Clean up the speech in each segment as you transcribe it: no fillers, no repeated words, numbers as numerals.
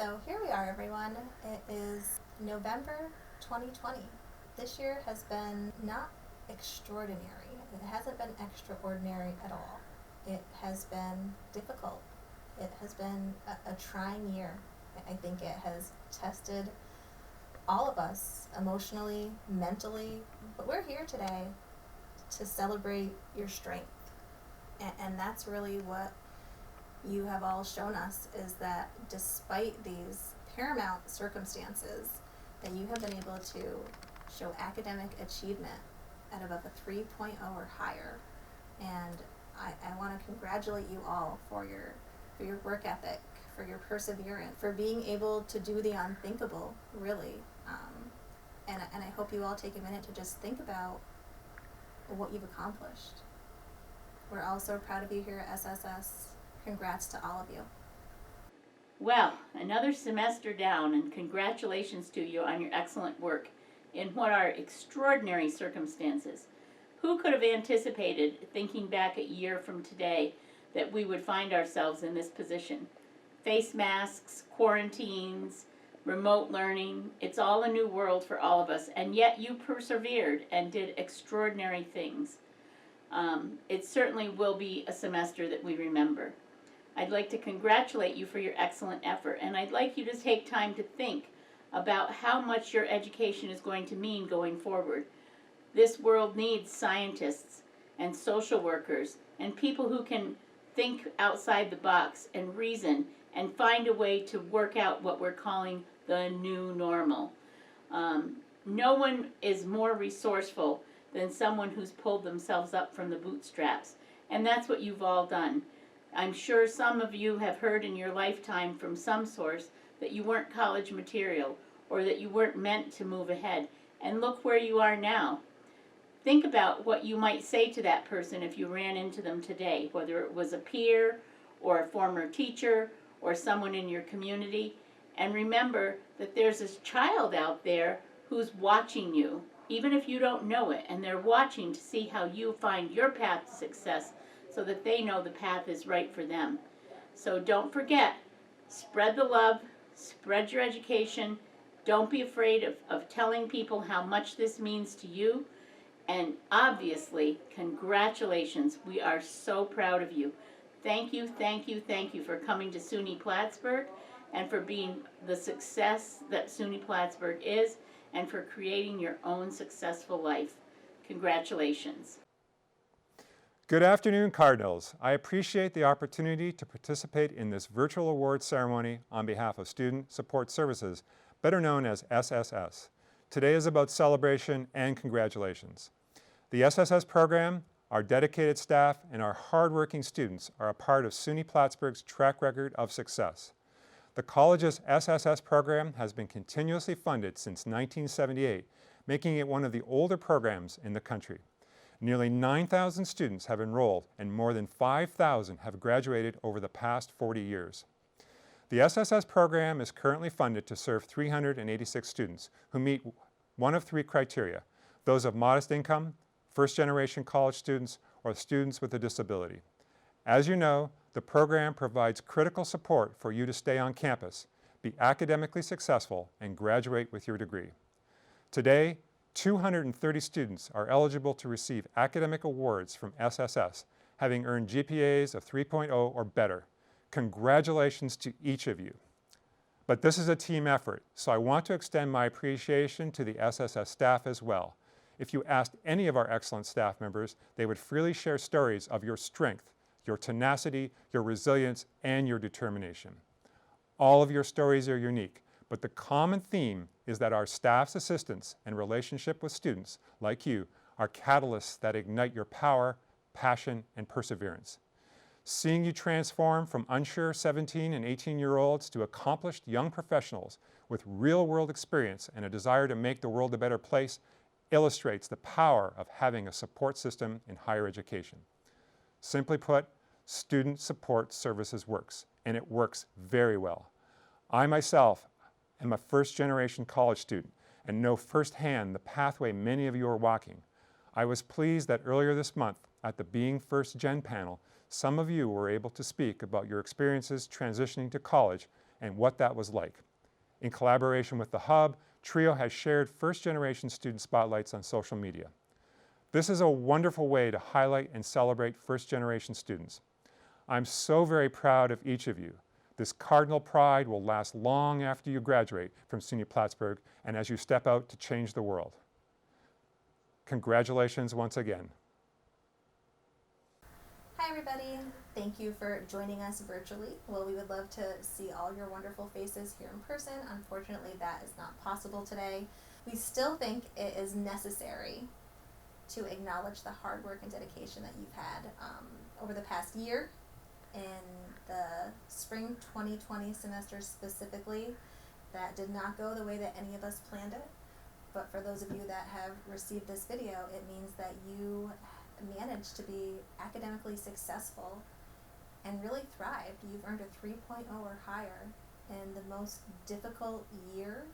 So here we are, everyone. It is November 2020. This year has been not extraordinary. It hasn't been extraordinary at all. It has been difficult. It has been a trying year. I think it has tested all of us emotionally, mentally, but we're here today to celebrate your strength. And that's really what you have all shown us, is that despite these paramount circumstances, that you have been able to show academic achievement at above a 3.0 or higher. And I want to congratulate you all for your work ethic, for your perseverance, for being able to do the unthinkable, really. And I hope you all take a minute to just think about what you've accomplished. We're all so proud of you here at SSS. Congrats to all of you. Well, another semester down, and congratulations to you on your excellent work in what are extraordinary circumstances. Who could have anticipated, thinking back a year from today, that we would find ourselves in this position? Face masks, quarantines, remote learning, it's all a new world for all of us, and yet you persevered and did extraordinary things. It certainly will be a semester that we remember. I'd like to congratulate you for your excellent effort, and I'd like you to take time to think about how much your education is going to mean going forward. This world needs scientists and social workers and people who can think outside the box and reason and find a way to work out what we're calling the new normal. No one is more resourceful than someone who's pulled themselves up from the bootstraps, and that's what you've all done. I'm sure some of you have heard in your lifetime from some source that you weren't college material or that you weren't meant to move ahead, and look where you are now. Think about what you might say to that person if you ran into them today, whether it was a peer or a former teacher or someone in your community, and remember that there's this child out there who's watching you, even if you don't know it, and they're watching to see how you find your path to success so that they know the path is right for them. So don't forget, spread the love, spread your education, don't be afraid of telling people how much this means to you, and obviously, congratulations, we are so proud of you. Thank you, thank you, thank you for coming to SUNY Plattsburgh and for being the success that SUNY Plattsburgh is and for creating your own successful life. Congratulations. Good afternoon, Cardinals. I appreciate the opportunity to participate in this virtual awards ceremony on behalf of Student Support Services, better known as SSS. Today is about celebration and congratulations. The SSS program, our dedicated staff, and our hardworking students are a part of SUNY Plattsburgh's track record of success. The college's SSS program has been continuously funded since 1978, making it one of the older programs in the country. Nearly 9,000 students have enrolled and more than 5,000 have graduated over the past 40 years. The SSS program is currently funded to serve 386 students who meet one of three criteria: those of modest income, first-generation college students, or students with a disability. As you know, the program provides critical support for you to stay on campus, be academically successful, and graduate with your degree. Today, 230 students are eligible to receive academic awards from SSS, having earned GPAs of 3.0 or better. Congratulations to each of you. But this is a team effort, so I want to extend my appreciation to the SSS staff as well. If you asked any of our excellent staff members, they would freely share stories of your strength, your tenacity, your resilience, and your determination. All of your stories are unique, but the common theme is that our staff's assistance and relationship with students, like you, are catalysts that ignite your power, passion, and perseverance. Seeing you transform from unsure 17 and 18-year-olds to accomplished young professionals with real-world experience and a desire to make the world a better place illustrates the power of having a support system in higher education. Simply put, Student Support Services works, and it works very well. I myself am a first-generation college student and know firsthand the pathway many of you are walking. I was pleased that earlier this month at the Being First Gen panel, some of you were able to speak about your experiences transitioning to college and what that was like. In collaboration with the Hub, TRIO has shared first-generation student spotlights on social media. This is a wonderful way to highlight and celebrate first-generation students. I'm so very proud of each of you. This cardinal pride will last long after you graduate from SUNY Plattsburgh and as you step out to change the world. Congratulations once again. Hi everybody, thank you for joining us virtually. Well, we would love to see all your wonderful faces here in person. Unfortunately, that is not possible today. We still think it is necessary to acknowledge the hard work and dedication that you've had over the past year. In the spring 2020 semester specifically, that did not go the way that any of us planned it. But for those of you that have received this video, it means that you managed to be academically successful and really thrived. You've earned a 3.0 or higher in the most difficult year,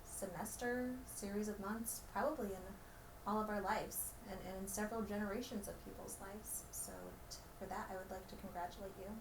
semester, series of months, probably in all of our lives and in several generations of people's lives. So for that, I would like to congratulate you.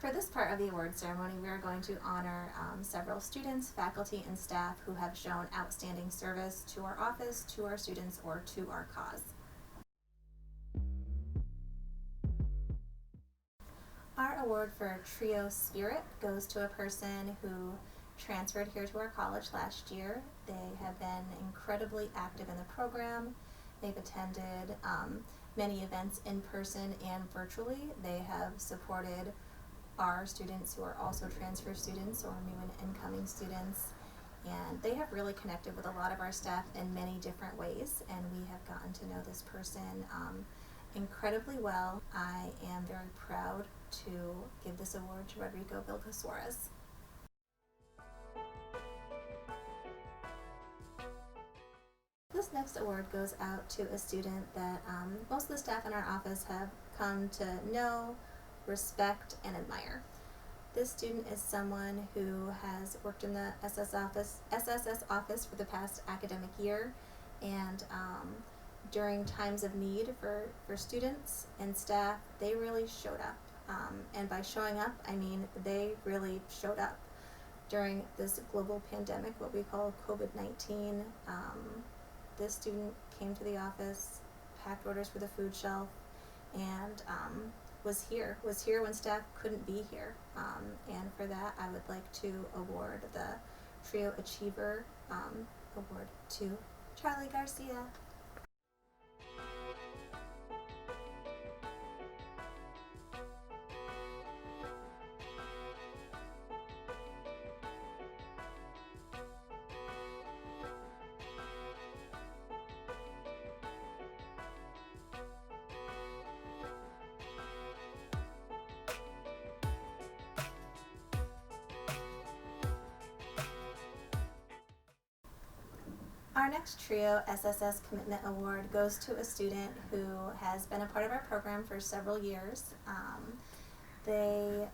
For this part of the award ceremony, we are going to honor several students, faculty, and staff who have shown outstanding service to our office, to our students, or to our cause. Our award for Trio Spirit goes to a person who transferred here to our college last year. They have been incredibly active in the program. They've attended many events in person and virtually. They have supported our students who are also transfer students or new and incoming students. And they have really connected with a lot of our staff in many different ways, and we have gotten to know this person incredibly well. I am very proud to give this award to Rodrigo Vilca Suarez. This next award goes out to a student that most of the staff in our office have come to know, respect, and admire. This student is someone who has worked in the SSS office for the past academic year, and during times of need for students and staff, they really showed up. And by showing up, I mean they really showed up. During this global pandemic, what we call COVID-19, this student came to the office, packed orders for the food shelf, and was here when staff couldn't be here. And for that, I would like to award the Trio Achiever Award to Charlie Garcia. Our next Trio SSS Commitment Award goes to a student who has been a part of our program for several years. They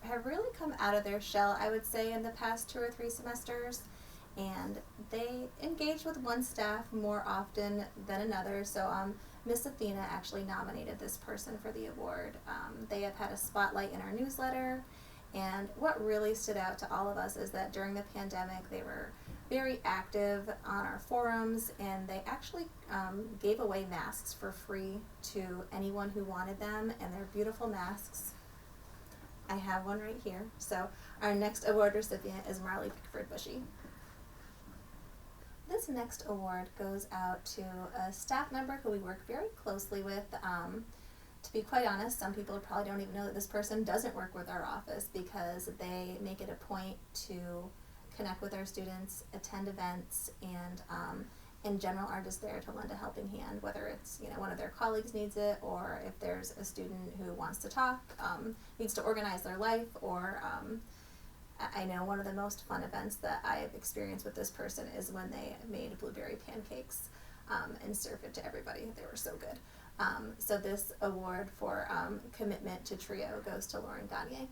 have really come out of their shell, I would say, in the past 2 or 3 semesters, and they engage with one staff more often than another. So Miss Athena actually nominated this person for the award. They have had a spotlight in our newsletter, and what really stood out to all of us is that during the pandemic they were very active on our forums, and they actually gave away masks for free to anyone who wanted them, and they're beautiful masks. I have one right here. So our next award recipient is Marley Pickford Bushy. This next award goes out to a staff member who we work very closely with. To be quite honest, some people probably don't even know that this person doesn't work with our office, because they make it a point to connect with our students, attend events, and in general are just there to lend a helping hand, whether it's one of their colleagues needs it, or if there's a student who wants to talk, needs to organize their life, or I know one of the most fun events that I've experienced with this person is when they made blueberry pancakes and served it to everybody. They were so good. So this award for commitment to Trio goes to Lauren Gagne.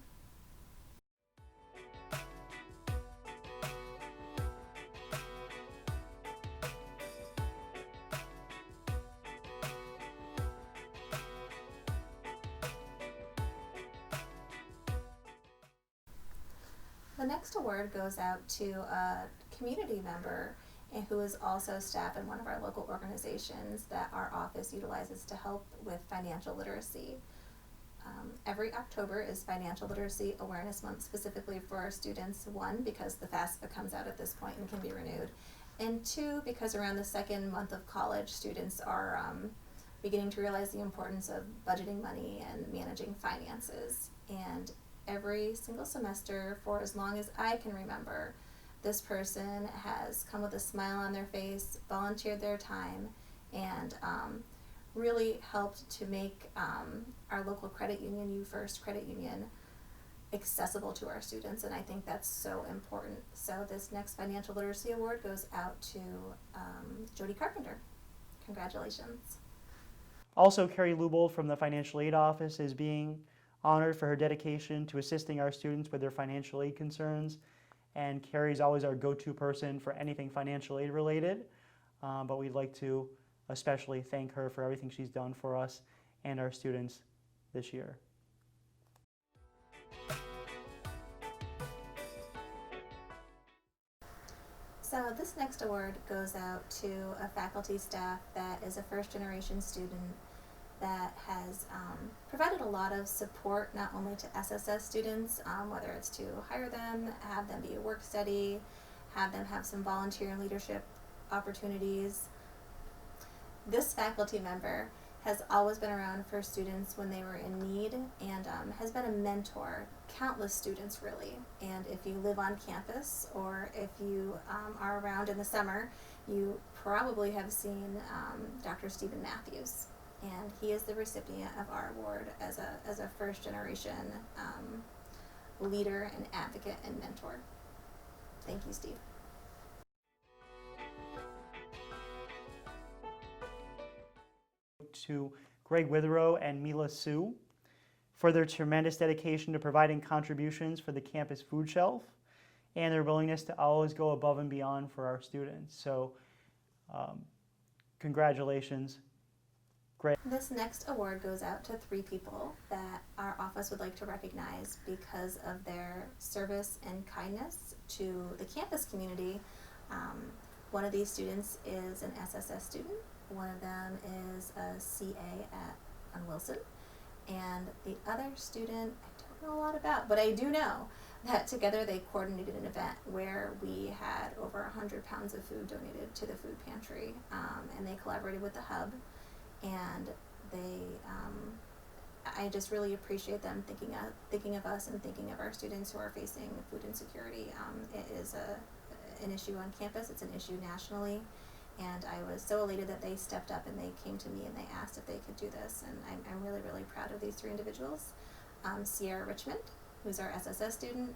The next award goes out to a community member who is also staff in one of our local organizations that our office utilizes to help with financial literacy. Every October is Financial Literacy Awareness Month, specifically for our students. 1, because the FAFSA comes out at this point and can be renewed, and 2, because around the second month of college, students are beginning to realize the importance of budgeting money and managing finances. And every single semester, for as long as I can remember, this person has come with a smile on their face, volunteered their time, and really helped to make our local credit union, U First Credit Union, accessible to our students, and I think that's so important. So this next Financial Literacy Award goes out to Jody Carpenter. Congratulations. Also, Carrie Lubold from the Financial Aid Office is being honored for her dedication to assisting our students with their financial aid concerns. And Carrie is always our go-to person for anything financial aid related. But we'd like to especially thank her for everything she's done for us and our students this year. So this next award goes out to a faculty staff that is a first-generation student that has provided a lot of support not only to SSS students, whether it's to hire them, have them be a work study, have them have some volunteer and leadership opportunities. This faculty member has always been around for students when they were in need and has been a mentor, countless students really. And if you live on campus or if you are around in the summer, you probably have seen Dr. Stephen Matthews. And he is the recipient of our award as a first generation leader and advocate and mentor. Thank you, Steve. To Greg Witherow and Mila Sue for their tremendous dedication to providing contributions for the campus food shelf and their willingness to always go above and beyond for our students. So congratulations. Great. This next award goes out to 3 people that our office would like to recognize because of their service and kindness to the campus community. One of these students is an SSS student. One of them is a CA on Wilson. And the other student, I don't know a lot about, but I do know that together they coordinated an event where we had over 100 pounds of food donated to the food pantry. And they collaborated with the Hub. And they, I just really appreciate them thinking of us and thinking of our students who are facing food insecurity. It is an issue on campus. It's an issue nationally. And I was so elated that they stepped up and they came to me and they asked if they could do this. And I'm really, really proud of these 3 individuals. Sierra Richmond, who's our SSS student,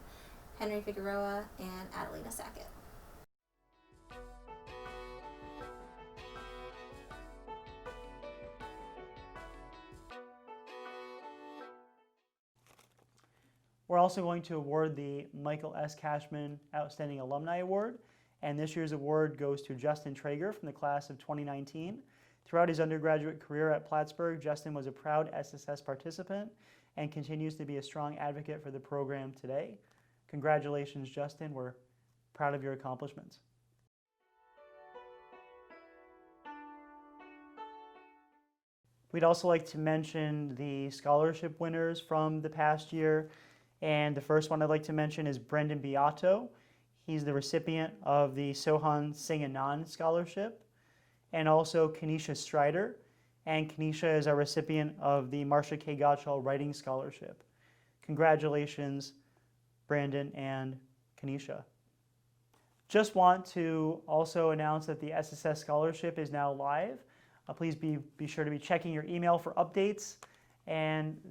Henry Figueroa, and Adelina Sackett. We're also going to award the Michael S. Cashman Outstanding Alumni Award, and this year's award goes to Justin Traeger from the class of 2019. Throughout his undergraduate career at Plattsburgh, Justin was a proud SSS participant and continues to be a strong advocate for the program today. Congratulations, Justin. We're proud of your accomplishments. We'd also like to mention the scholarship winners from the past year. And the first one I'd like to mention is Brendan Beato. He's the recipient of the Sohan Singh Anand Scholarship. And also Kenesha Strider. And Kenesha is our recipient of the Marsha K. Gottschall Writing Scholarship. Congratulations, Brandon and Kenesha. Just want to also announce that the SSS Scholarship is now live. Please be sure to be checking your email for updates. And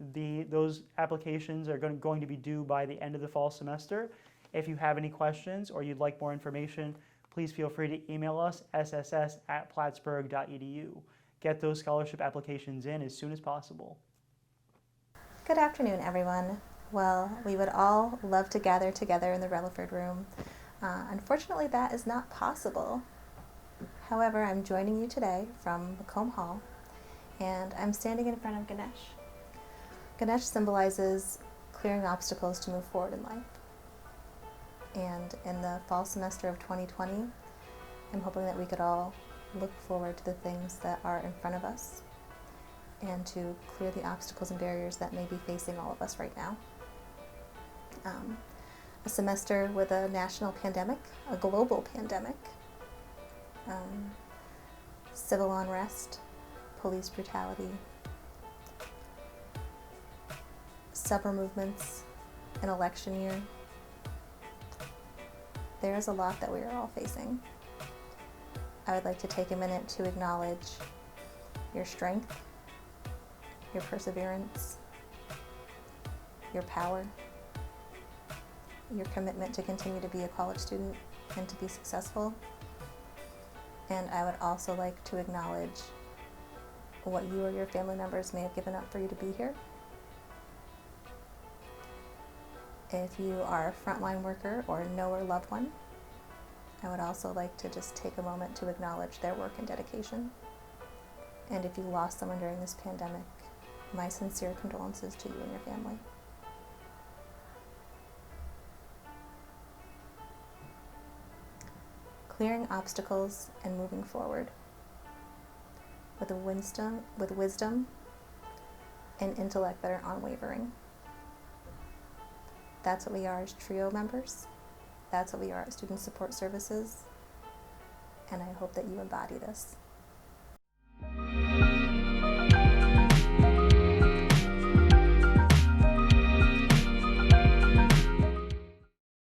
those applications are going to be due by the end of the fall semester. If you have any questions or you'd like more information, please feel free to email us, sss@plattsburgh.edu. Get those scholarship applications in as soon as possible. Good afternoon, everyone. Well, we would all love to gather together in the Relaford room. Unfortunately, that is not possible. However, I'm joining you today from Macomb Hall, and I'm standing in front of Ganesh. Ganesh symbolizes clearing obstacles to move forward in life. And in the fall semester of 2020, I'm hoping that we could all look forward to the things that are in front of us and to clear the obstacles and barriers that may be facing all of us right now. A semester with a national pandemic, a global pandemic, civil unrest, police brutality, summer movements, an election year. There is a lot that we are all facing. I would like to take a minute to acknowledge your strength, your perseverance, your power, your commitment to continue to be a college student and to be successful. And I would also like to acknowledge what you or your family members may have given up for you to be here. If you are a frontline worker or know a loved one, I would also like to just take a moment to acknowledge their work and dedication. And if you lost someone during this pandemic, my sincere condolences to you and your family. clearing obstacles and moving forward with wisdom and intellect that are unwavering. That's what we are as TRIO members. That's what we are at Student Support Services. And I hope that you embody this.